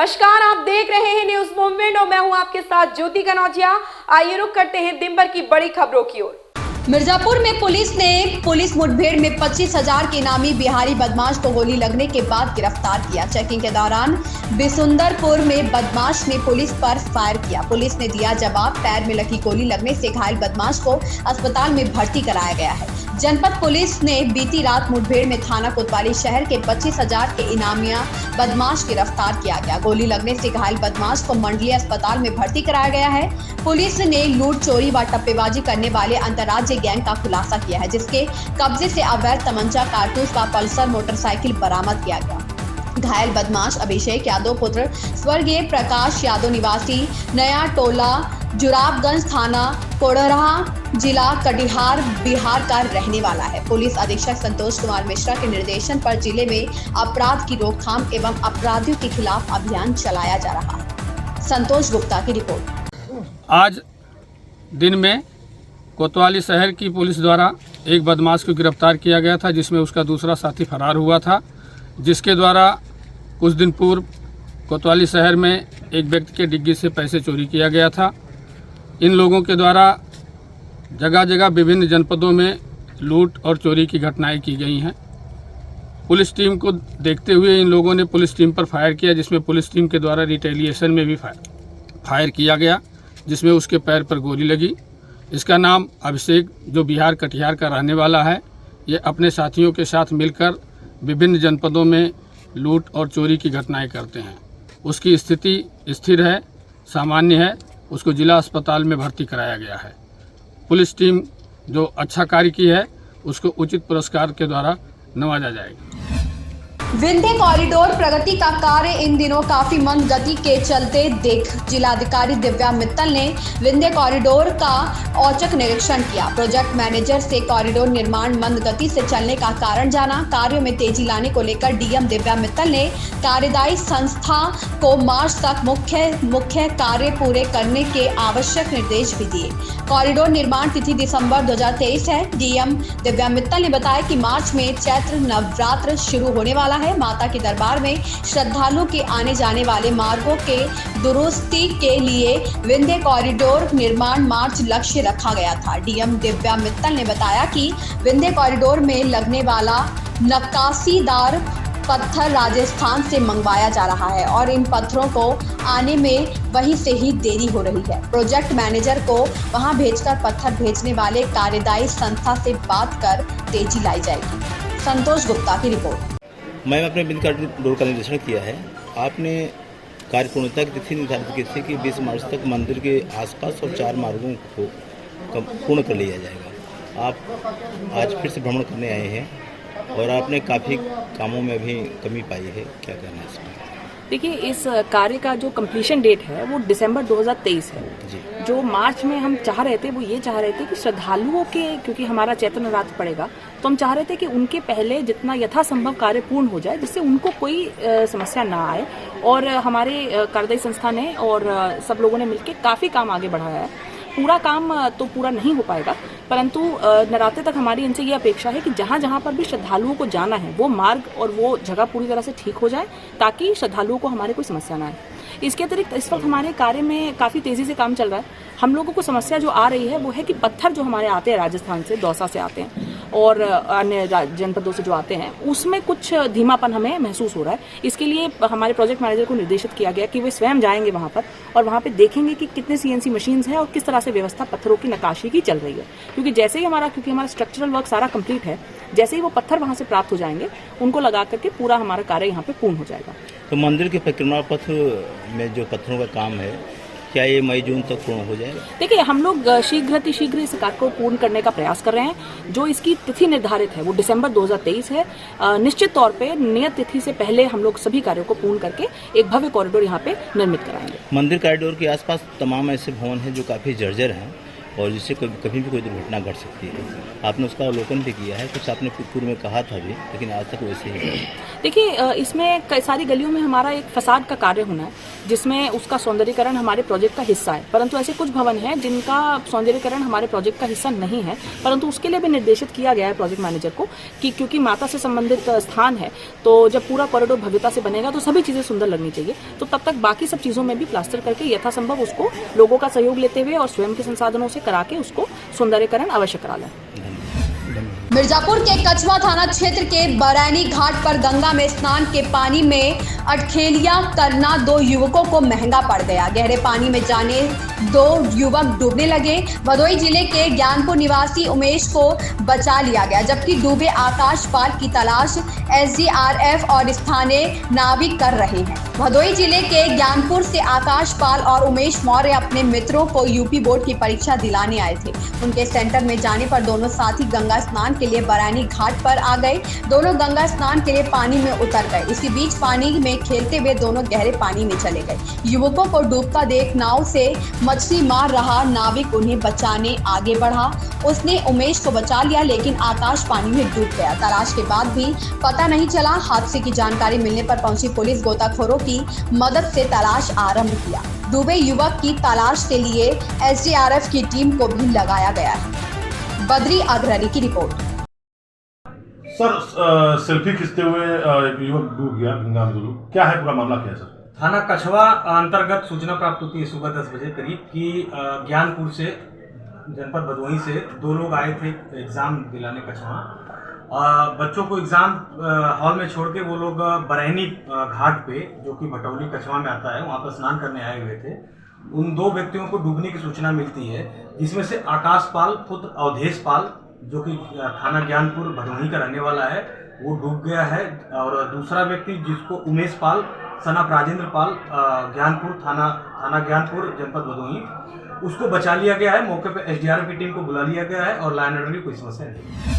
नमस्कार, आप देख रहे हैं न्यूज मूवमेंट और मैं हूं आपके साथ ज्योति कनौजिया। आइए रुक करते हैं दिन भर की बड़ी खबरों की ओर। मिर्जापुर में पुलिस ने पुलिस मुठभेड़ में 25,000 के इनामी बिहारी बदमाश को गोली लगने के बाद गिरफ्तार किया। चेकिंग के दौरान बिसुंदरपुर में बदमाश ने पुलिस पर फायर किया। पुलिस ने दिया जवाब। पैर में लगी गोली लगने से घायल बदमाश को अस्पताल में भर्ती कराया गया है। जनपद पुलिस ने बीती रात मुठभेड़ में थाना कोतवाली शहर के 25,000 के इनामिया बदमाश गिरफ्तार किया गया। गोली लगने से घायल बदमाश को मंडलीय अस्पताल में भर्ती कराया गया है। पुलिस ने लूट, चोरी व टप्पेबाजी करने वाले अंतर्राज्यीय गैंग का खुलासा किया है, जिसके कब्जे से अवैध तमंचा, कारतूस व पल्सर मोटरसाइकिल बरामद किया गया। घायल बदमाश अभिषेक यादव पुत्र स्वर्गीय प्रकाश यादव निवासी नया टोला जुराबगंज थाना कोडरहा जिला कटिहार बिहार का रहने वाला है। पुलिस अधीक्षक संतोष कुमार मिश्रा के निर्देशन पर जिले में अपराध की रोकथाम एवं अपराधियों के खिलाफ अभियान चलाया जा रहा है। संतोष गुप्ता की रिपोर्ट। आज दिन में कोतवाली शहर की पुलिस द्वारा एक बदमाश को गिरफ्तार किया गया था, जिसमें उसका दूसरा साथी फरार हुआ था, जिसके द्वारा कुछ दिन पूर्व कोतवाली शहर में एक व्यक्ति के डिग्गी से पैसे चोरी किया गया था। इन लोगों के द्वारा जगह जगह विभिन्न जनपदों में लूट और चोरी की घटनाएं की गई हैं। पुलिस टीम को देखते हुए इन लोगों ने पुलिस टीम पर फायर किया, जिसमें पुलिस टीम के द्वारा रिटेलिएशन में भी फायर किया गया, जिसमें उसके पैर पर गोली लगी। इसका नाम अभिषेक, जो बिहार कटिहार का रहने वाला है, ये अपने साथियों के साथ मिलकर विभिन्न जनपदों में लूट और चोरी की घटनाएं करते हैं। उसकी स्थिति स्थिर है, सामान्य है। उसको जिला अस्पताल में भर्ती कराया गया है। पुलिस टीम जो अच्छा कार्य की है, उसको उचित पुरस्कार के द्वारा नवाजा जाएगा। विंध्य कॉरिडोर प्रगति का कार्य इन दिनों काफी मंद गति के चलते देख जिलाधिकारी दिव्या मित्तल ने विंध्य कॉरिडोर का औचक निरीक्षण किया। प्रोजेक्ट मैनेजर से कॉरिडोर निर्माण मंद गति से चलने का कारण जाना। कार्यों में तेजी लाने को लेकर डीएम दिव्या मित्तल ने कार्यदायी संस्था को मार्च तक मुख्य कार्य पूरे करने के आवश्यक निर्देश भी दिए। कॉरिडोर निर्माण तिथि दिसंबर 2023 है। डीएम दिव्या मित्तल ने बताया कि मार्च में चैत्र नवरात्र शुरू होने वाला है। माता के दरबार में श्रद्धालुओं के आने जाने वाले मार्गों के दुरुस्ती के लिए विंध्य कॉरिडोर निर्माण मार्च लक्ष्य रखा गया था। डीएम दिव्या मित्तल ने बताया कि विंध्य कॉरिडोर में लगने वाला नक्काशीदार पत्थर राजस्थान से मंगवाया जा रहा है और इन पत्थरों को आने में वहीं से ही देरी हो रही है। प्रोजेक्ट मैनेजर को वहां भेजकर पत्थर भेजने वाले कार्यदायी संस्था से बात कर तेजी लाई जाएगी। संतोष गुप्ता की रिपोर्ट। मैंने अपने विंध्य कॉरिडोर का निरीक्षण किया है। आपने कार्यपूर्णता की तिथि निर्धारित की थी कि 20 मार्च तक मंदिर के आसपास और 4 मार्गों को पूर्ण कर लिया जाएगा। आप आज फिर से भ्रमण करने आए हैं और आपने काफ़ी कामों में भी कमी पाई है, क्या कहना है इसमें? देखिए, इस कार्य का जो कंप्लीशन डेट है वो दिसंबर 2023 है जी। जो मार्च में हम चाह रहे थे वो ये चाह रहे थे कि श्रद्धालुओं के, क्योंकि हमारा चैत्र नवरात्र पड़ेगा, तो हम चाह रहे थे कि उनके पहले जितना यथासंभव कार्य पूर्ण हो जाए, जिससे उनको कोई समस्या ना आए। और हमारे कार्यदायी संस्था ने और सब लोगों ने मिलकर काफ़ी काम आगे बढ़ाया है। पूरा काम तो पूरा नहीं हो पाएगा, परंतु नवरात्रि तक हमारी इनसे ये अपेक्षा है कि जहाँ जहाँ पर भी श्रद्धालुओं को जाना है वो मार्ग और वो जगह पूरी तरह से ठीक हो जाए, ताकि श्रद्धालुओं को हमारे कोई समस्या ना आए। इसके अतिरिक्त इस वक्त हमारे कार्य में काफ़ी तेज़ी से काम चल रहा है। हम लोगों को समस्या जो आ रही है वो है कि पत्थर जो हमारे आते हैं राजस्थान से, दौसा से आते हैं और अन्य जनपदों से जो आते हैं, उसमें कुछ धीमापन हमें महसूस हो रहा है। इसके लिए हमारे प्रोजेक्ट मैनेजर को निर्देशित किया गया कि वे स्वयं जाएंगे वहाँ पर और वहाँ पे देखेंगे कि कितने सीएनसी मशीन्स हैं और किस तरह से व्यवस्था पत्थरों की नक्काशी की चल रही है। क्योंकि हमारा स्ट्रक्चरल वर्क सारा कंप्लीट है, जैसे ही वो पत्थर वहाँ से प्राप्त हो जाएंगे, उनको लगा करके पूरा हमारा कार्य यहाँ पे पूर्ण हो जाएगा। तो मंदिर के परिक्रमा पथ में जो पत्थरों का काम है, क्या ये मई जून तक पूर्ण हो जाएगा? देखिए, हम लोग शीघ्र इस कार्य को पूर्ण करने का प्रयास कर रहे हैं। जो इसकी तिथि निर्धारित है वो दिसंबर 2023 है। निश्चित तौर पे नियत तिथि से पहले हम लोग सभी कार्यों को पूर्ण करके एक भव्य कॉरिडोर यहाँ पे निर्मित कराएंगे। मंदिर कॉरिडोर के आसपास तमाम ऐसे भवन हैं जो काफ़ी जर्जर हैं। और जिससे कभी भी कोई दुर्घटना घट सकती है। आपने उसका अवलोकन भी किया है, कुछ आपने पूर्व में कहा था भी, लेकिन आज तक वैसे ही है। देखिए, इसमें कई सारी गलियों में हमारा एक फसाद का कार्य होना है, जिसमें उसका सौंदर्यीकरण हमारे प्रोजेक्ट का हिस्सा है। परंतु ऐसे कुछ भवन हैं जिनका सौंदर्यीकरण हमारे प्रोजेक्ट का हिस्सा नहीं है, परंतु उसके लिए भी निर्देशित किया गया है प्रोजेक्ट मैनेजर को कि क्योंकि माता से संबंधित स्थान है, तो जब पूरा कॉरिडोर भव्यता से बनेगा तो सभी चीज़ें सुंदर लगनी चाहिए। तो तब तक बाकी सब चीज़ों में भी प्लास्टर करके यथासंभव उसको लोगों का सहयोग लेते हुए और स्वयं के संसाधनों से करा के उसको सौंदर्यीकरण अवश्य करा लें। मिर्जापुर के कछवा थाना क्षेत्र के बरैनी घाट पर गंगा में स्नान के पानी में अटखेलियां करना 2 युवकों को महंगा पड़ गया। गहरे पानी में जाने 2 युवक डूबने लगे। भदोही जिले के ज्ञानपुर निवासी उमेश को बचा लिया गया, जबकि डूबे आकाश पाल की तलाश SDRF और स्थानीय नाविक कर रहे हैं। भदोही जिले के ज्ञानपुर से आकाश पाल और उमेश मौर्य अपने मित्रों को यूपी बोर्ड की परीक्षा दिलाने आए थे। उनके सेंटर में जाने पर दोनों साथी गंगा स्नान के लिए बरैनी घाट पर आ गए। दोनों गंगा स्नान के लिए पानी में उतर गए। इसी बीच पानी में खेलते हुए दोनों गहरे पानी में चले गए। युवकों को डूबता देख नाव से मछली मार रहा नाविक उन्हें बचाने आगे बढ़ा। उसने उमेश को बचा लिया, लेकिन आकाश पानी में डूब गया। तलाश के बाद भी पता नहीं चला। हादसे की जानकारी मिलने पर पहुंची पुलिस गोताखोरों की मदद से तलाश आरंभ किया। डूबे युवक की तलाश के लिए SDRF की टीम को भी लगाया गया है। बद्री अग्रणी की रिपोर्ट। सर, सेल्फी खींचते हुए एक युवक डूब गया गंगा में। क्या है पूरा मामला, क्या है सर? थाना कछवा अंतर्गत सूचना प्राप्त होती है सुबह 10 बजे करीब कि ज्ञानपुर से जनपद भदोही से 2 लोग आए थे एग्ज़ाम दिलाने कछवा। बच्चों को एग्ज़ाम हॉल में छोड़ के वो लोग बरैनी घाट पे, जो कि भटौली कछवा में आता है, वहाँ पर स्नान करने आए हुए थे। उन 2 व्यक्तियों को डूबने की सूचना मिलती है, जिसमें से आकाश पाल पुत्र अवधेश पाल, जो कि थाना ज्ञानपुर भदोही का रहने वाला है, वो डूब गया है। और दूसरा व्यक्ति जिसको उमेश पाल सनाफ राजेंद्र पाल, ज्ञानपुर थाना ज्ञानपुर जनपद भदोही, उसको बचा लिया गया है। मौके पर SDRF की टीम को बुला लिया गया है और लाइन ऑर्डर की कोई समस्या नहीं।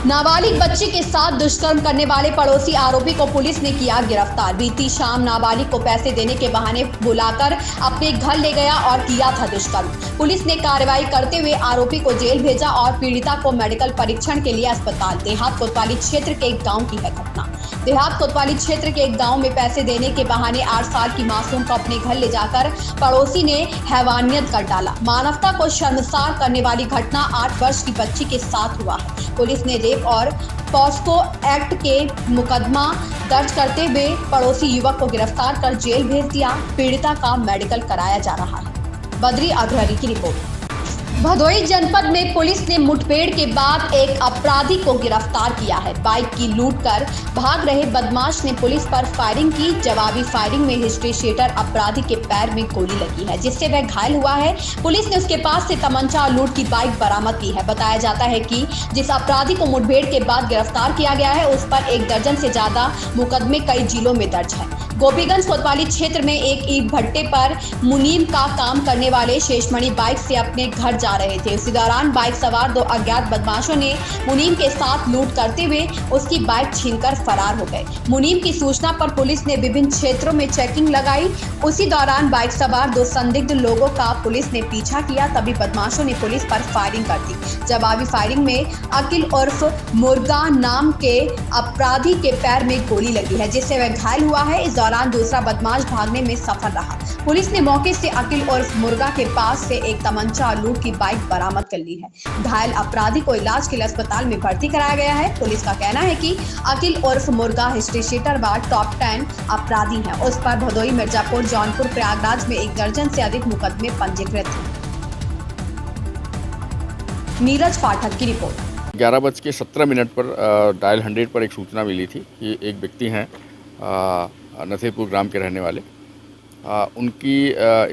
नाबालिग बच्चे के साथ दुष्कर्म करने वाले पड़ोसी आरोपी को पुलिस ने किया गिरफ्तार। बीती शाम नाबालिग को पैसे देने के बहाने बुलाकर अपने घर ले गया और किया था दुष्कर्म। पुलिस ने कार्रवाई करते हुए आरोपी को जेल भेजा और पीड़िता को मेडिकल परीक्षण के लिए अस्पताल। देहात कोतवाली क्षेत्र के एक गाँव की है घटना। देहात कोतवाली क्षेत्र के एक गाँव में पैसे देने के बहाने 8 साल की मासूम को अपने घर ले जाकर पड़ोसी ने हैवानियत कर डाला। मानवता को शर्मसार करने वाली घटना 8 वर्ष की बच्ची के साथ हुआ है। पुलिस ने रेप और पॉस्को एक्ट के मुकदमा दर्ज करते हुए पड़ोसी युवक को गिरफ्तार कर जेल भेज दिया। पीड़िता का मेडिकल कराया जा रहा है। बद्री अग्रणी की रिपोर्ट। भदोही जनपद में पुलिस ने मुठभेड़ के बाद एक अपराधी को गिरफ्तार किया है। बाइक की लूट कर भाग रहे बदमाश ने पुलिस पर फायरिंग की। जवाबी फायरिंग में हिस्ट्री शीटर अपराधी के पैर में गोली लगी है, जिससे वह घायल हुआ है। पुलिस ने उसके पास से तमंचा और लूट की बाइक बरामद की है। बताया जाता है कि जिस अपराधी को मुठभेड़ के बाद गिरफ्तार किया गया है, उस पर 1 दर्जन से ज्यादा मुकदमे कई जिलों में दर्ज है। गोपीगंज कोतवाली क्षेत्र में एक ईंट भट्टे पर मुनीम का काम करने वाले शेषमणि बाइक से अपने घर जा रहे थे। उसी दौरान बाइक सवार 2 अज्ञात बदमाशों ने मुनीम के साथ लूट करते हुए उसकी बाइक छीनकर फरार हो गए। मुनीम की सूचना पर पुलिस ने विभिन्न क्षेत्रों में चेकिंग लगाई। उसी दौरान बाइक सवार 2 संदिग्ध लोगों का पुलिस ने पीछा किया, तभी बदमाशों ने पुलिस पर फायरिंग कर दी। जवाबी फायरिंग में अकिल उर्फ मुर्गा नाम के अपराधी के पैर में गोली लगी है, जिससे वह घायल हुआ है। इस दौरान दूसरा बदमाश भागने में सफल रहा। पुलिस ने मौके से अकिल उर्फ मुर्गा के पास से एक तमंचा और लूट की बाइक बरामद कर ली है। घायल अपराधी को इलाज के लिए अस्पताल में भर्ती कराया गया है। पुलिस का कहना है कि अकिल उर्फ मुर्गा हिस्ट्री शीटर व टॉप 10 अपराधी है। उस पर भदोही, मिर्जापुर, जौनपुर, प्रयागराज में 1 दर्जन से अधिक मुकदमे पंजीकृत हैं। नीरज पाठक की रिपोर्ट। 11:17 पर डायल 100 पर एक सूचना मिली थी कि एक व्यक्ति हैं नथेपुर ग्राम के रहने वाले, उनकी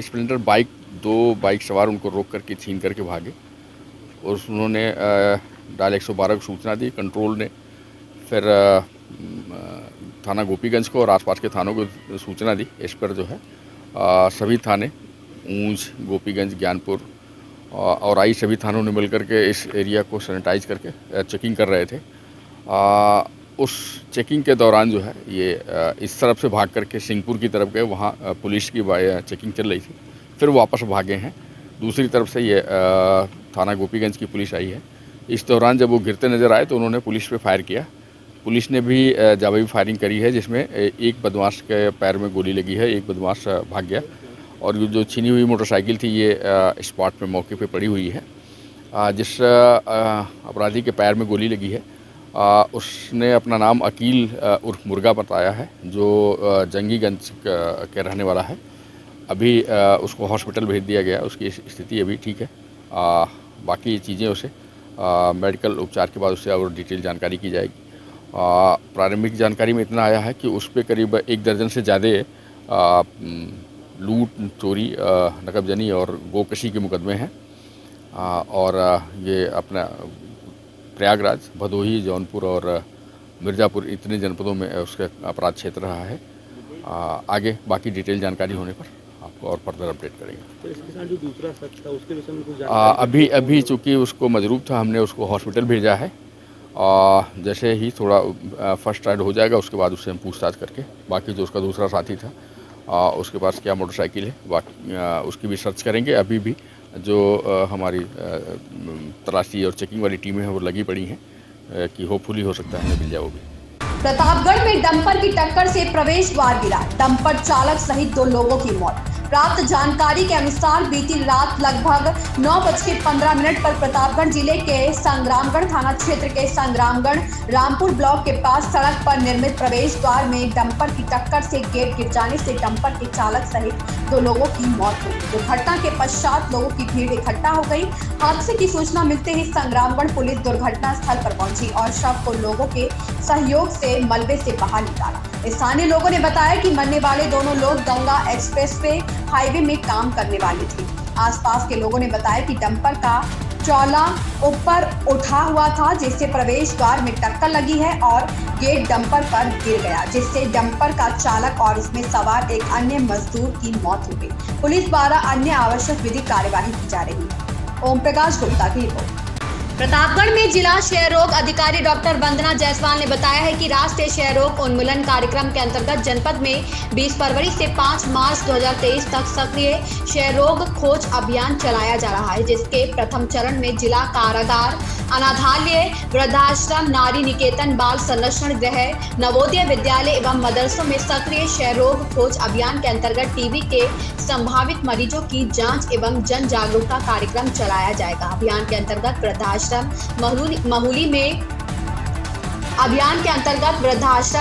स्प्लेंडर बाइक 2 बाइक सवार उनको रोक करके छीन करके भागे और उन्होंने डायल 112 को सूचना दी। कंट्रोल ने फिर थाना गोपीगंज को और आसपास के थानों को सूचना दी। इस पर जो है सभी थाने ऊंच, गोपीगंज, ज्ञानपुर और आई सभी थानों ने मिलकर के इस एरिया को सैनिटाइज करके चेकिंग कर रहे थे। उस चेकिंग के दौरान जो है ये इस तरफ से भाग करके सिंहपुर की तरफ गए, वहाँ पुलिस की चेकिंग चल रही थी, फिर वापस भागे हैं। दूसरी तरफ से ये थाना गोपीगंज की पुलिस आई है। इस दौरान जब वो गिरते नज़र आए तो उन्होंने पुलिस पे फायर किया। पुलिस ने भी जवाबी फायरिंग करी है, जिसमें एक बदमाश के पैर में गोली लगी है, एक बदमाश भाग गया और जो छीनी हुई मोटरसाइकिल थी ये स्पॉट पे मौके पे पड़ी हुई है। जिस अपराधी के पैर में गोली लगी है उसने अपना नाम अकील उर्फ मुर्गा बताया है, जो जंगीगंज के रहने वाला है। अभी उसको हॉस्पिटल भेज दिया गया, उसकी स्थिति अभी ठीक है। बाकी चीज़ें उसे मेडिकल उपचार के बाद उससे और डिटेल जानकारी की जाएगी। प्रारंभिक जानकारी में इतना आया है कि उस पर करीब 1 दर्जन से ज़्यादा लूट, चोरी, नकबजनी और गोकशी के मुकदमे हैं। और ये अपना प्रयागराज, भदोही, जौनपुर और मिर्ज़ापुर इतने जनपदों में उसका अपराध क्षेत्र रहा है। आगे बाकी डिटेल जानकारी होने पर आपको और फर्दर अपडेट करेंगे। तो इसके साथ जो दूसरा शख्स था उसके विषय में कुछ जानकारी? अभी चूँकि उसको मजरूब था, हमने उसको हॉस्पिटल भेजा है। जैसे ही थोड़ा फर्स्ट एड हो जाएगा उसके बाद उससे हम पूछताछ करके बाकी जो उसका दूसरा साथी था उसके पास क्या मोटरसाइकिल है बाकी उसकी भी सर्च करेंगे। अभी भी जो हमारी तलाशी और चेकिंग वाली टीमें हैं वो लगी पड़ी हैं कि होपफुली हो सकता है हमें मिल जाए वो भी। प्रतापगढ़ में डंपर की टक्कर से प्रवेश द्वार गिरा, डंपर चालक सहित 2 लोगों की मौत। प्राप्त जानकारी के अनुसार बीती रात लगभग 9:15 पर प्रतापगढ़ जिले के संग्रामगढ़ थाना क्षेत्र के संग्रामगढ़ रामपुर ब्लॉक के पास सड़क पर निर्मित प्रवेश द्वार में डंपर की टक्कर से गेट गिर जाने से डंपर के चालक सहित 2 लोगों की मौत हो गई। दुर्घटना के पश्चात लोगों की भीड़ इकट्ठा हो गई। हादसे की सूचना मिलते ही संग्रामगढ़ पुलिस दुर्घटना स्थल पर पहुंची और शव को लोगों के सहयोग से मलबे से बाहर निकाला। स्थानीय लोगों ने बताया कि मरने वाले दोनों लोग गंगा एक्सप्रेस वे हाईवे में काम करने वाले थे। आसपास के लोगों ने बताया कि डंपर का चौला ऊपर उठा हुआ था, जिससे प्रवेश द्वार में टक्कर लगी है और गेट डंपर पर गिर गया, जिससे डंपर का चालक और उसमें सवार एक अन्य मजदूर की मौत हो गई। पुलिस द्वारा अन्य आवश्यक विधिक कार्यवाही की जा रही है। ओम प्रकाश गुप्ता की रिपोर्ट। प्रतापगढ़ में जिला क्षय रोग अधिकारी डॉक्टर वंदना जायसवाल ने बताया है कि राष्ट्रीय क्षय रोग उन्मूलन कार्यक्रम के अंतर्गत जनपद में 20 फरवरी से 5 मार्च 2023 तक सक्रिय क्षय रोग खोज अभियान चलाया जा रहा है, जिसके प्रथम चरण में जिला कारागार, अनाथालय, वृद्धाश्रम, नारी निकेतन, बाल संरक्षण गृह, नवोदय विद्यालय एवं मदरसों में सक्रिय क्षय रोग खोज अभियान के अंतर्गत टीबी के संभावित मरीजों की जांच एवं जन जागरूकता कार्यक्रम चलाया जाएगा। अभियान के अंतर्गत वृद्धाश्रम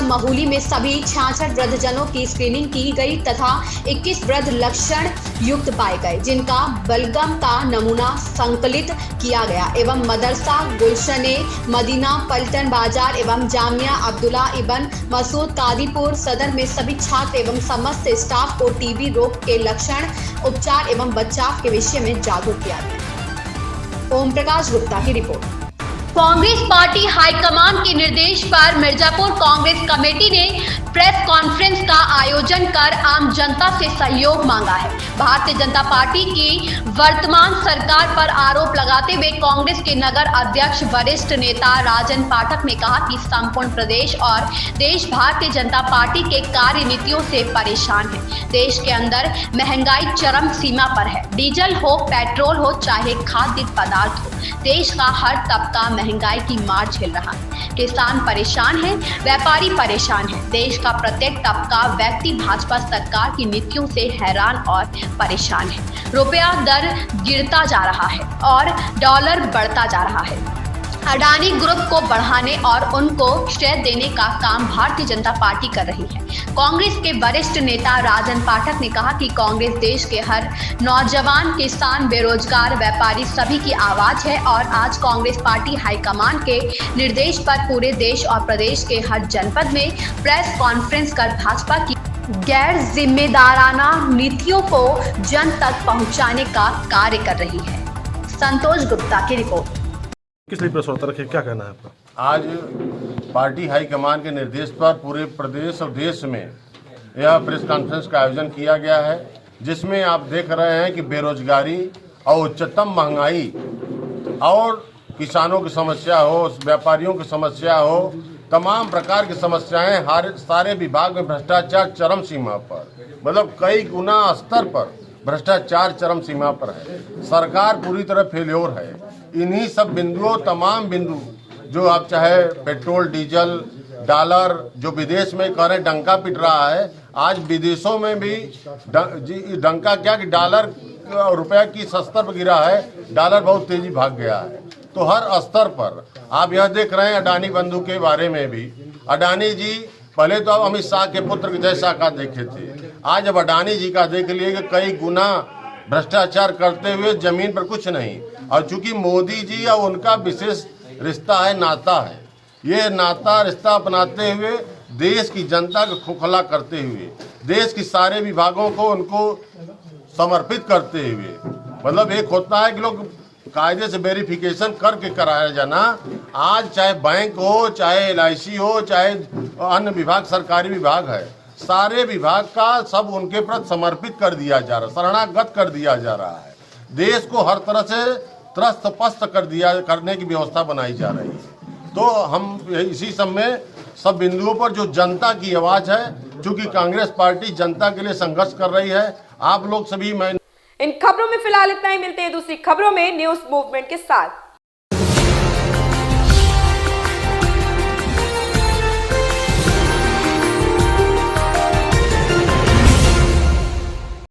महूली में सभी 66 वृद्धजनों की स्क्रीनिंग की गई तथा 21 वृद्ध लक्षण युक्त पाए गए, जिनका बलगम का नमूना संकलित किया गया एवं मदरसा गुलशने मदीना, पलटन बाजार एवं जामिया अब्दुल्ला इब्न मसूद कादीपुर सदर में सभी छात्र एवं समस्त स्टाफ को टीबी रोग के लक्षण, उपचार एवं बचाव के विषय में जागरूक किया गया। ओम प्रकाश गुप्ता की रिपोर्ट। कांग्रेस पार्टी हाईकमान के निर्देश पर मिर्जापुर कांग्रेस कमेटी ने प्रेस कॉन्फ्रेंस का आयोजन कर आम जनता से सहयोग मांगा है। भारतीय जनता पार्टी की वर्तमान सरकार पर आरोप लगाते हुए कांग्रेस के नगर अध्यक्ष वरिष्ठ नेता राजन पाठक ने कहा कि संपूर्ण प्रदेश और देश भारतीय जनता पार्टी के कार्य नीतियों से परेशान है। देश के अंदर महंगाई चरम सीमा पर है। डीजल हो, पेट्रोल हो, चाहे खाद्य पदार्थ हो, देश का हर तबका महंगाई की मार झेल रहा है। किसान परेशान है, व्यापारी परेशान है। देश का प्रत्येक तबका व्यक्ति भाजपा सरकार की नीतियों से हैरान और परेशान है। रुपया दर गिरता जा रहा है और डॉलर बढ़ता जा रहा है। अडानी ग्रुप को बढ़ाने और उनको श्रेय देने का काम भारतीय जनता पार्टी कर रही है। कांग्रेस के वरिष्ठ नेता राजन पाठक ने कहा कि कांग्रेस देश के हर नौजवान, किसान, बेरोजगार, व्यापारी सभी की आवाज है और आज कांग्रेस पार्टी हाईकमान के निर्देश पर पूरे देश और प्रदेश के हर जनपद में प्रेस कॉन्फ्रेंस कर भाजपा की गैर जिम्मेदाराना नीतियों को जन तक पहुंचाने का कार्य कर रही है। संतोष गुप्ता की रिपोर्ट। किस लिए प्रेस वार्ता रखे, क्या कहना है आपका? आज पार्टी हाईकमान के निर्देश पर पूरे प्रदेश और देश में यह प्रेस कॉन्फ्रेंस का आयोजन किया गया है, जिसमें आप देख रहे हैं कि बेरोजगारी और उच्चतम महंगाई और किसानों की समस्या हो, व्यापारियों की समस्या हो, तमाम प्रकार की समस्याएं सारे विभाग में भ्रष्टाचार चरम सीमा पर, मतलब कई गुना स्तर पर भ्रष्टाचार चरम सीमा पर है, सरकार पूरी तरह फेल्योर है। इन्हीं सब बिंदुओं, तमाम बिंदु जो आप चाहे पेट्रोल, डीजल, डॉलर जो विदेश में कह रहे डंका पिट रहा है, आज विदेशों में भी डंका क्या कि डॉलर रुपया की स्तर पर गिरा है, डॉलर बहुत तेजी भाग गया है। तो हर स्तर पर आप यह देख रहे हैं अडानी बंधु के बारे में भी। अडानी जी पहले तो आप अमित शाह के पुत्र विजय शाह का देखे थे, आज अब अडानी जी का देख लिए कि कई गुना भ्रष्टाचार करते हुए जमीन पर कुछ नहीं। और चूंकि मोदी जी और उनका विशेष रिश्ता है, नाता है, ये नाता रिश्ता अपनाते हुए देश की जनता को खोखला करते हुए, देश के सारे विभागों को उनको समर्पित करते हुए, मतलब एक होता है कि लोग कायदे से वेरिफिकेशन करके कराया जाना, आज चाहे बैंक हो, चाहे LIC हो, चाहे अन्य विभाग, सरकारी विभाग है, सारे विभाग का सब उनके प्रति समर्पित कर दिया जा रहा है, शरणागत कर दिया जा रहा है। देश को हर तरह से त्रस्त पस्त करने की व्यवस्था बनाई जा रही है। तो हम इसी समय सब बिंदुओं पर जो जनता की आवाज़ है, चूंकि कांग्रेस पार्टी जनता के लिए संघर्ष कर रही है, आप लोग सभी मैं इन खबरों में फिलहाल इतना ही। मिलते हैं दूसरी खबरों में न्यूज मूवमेंट के साथ।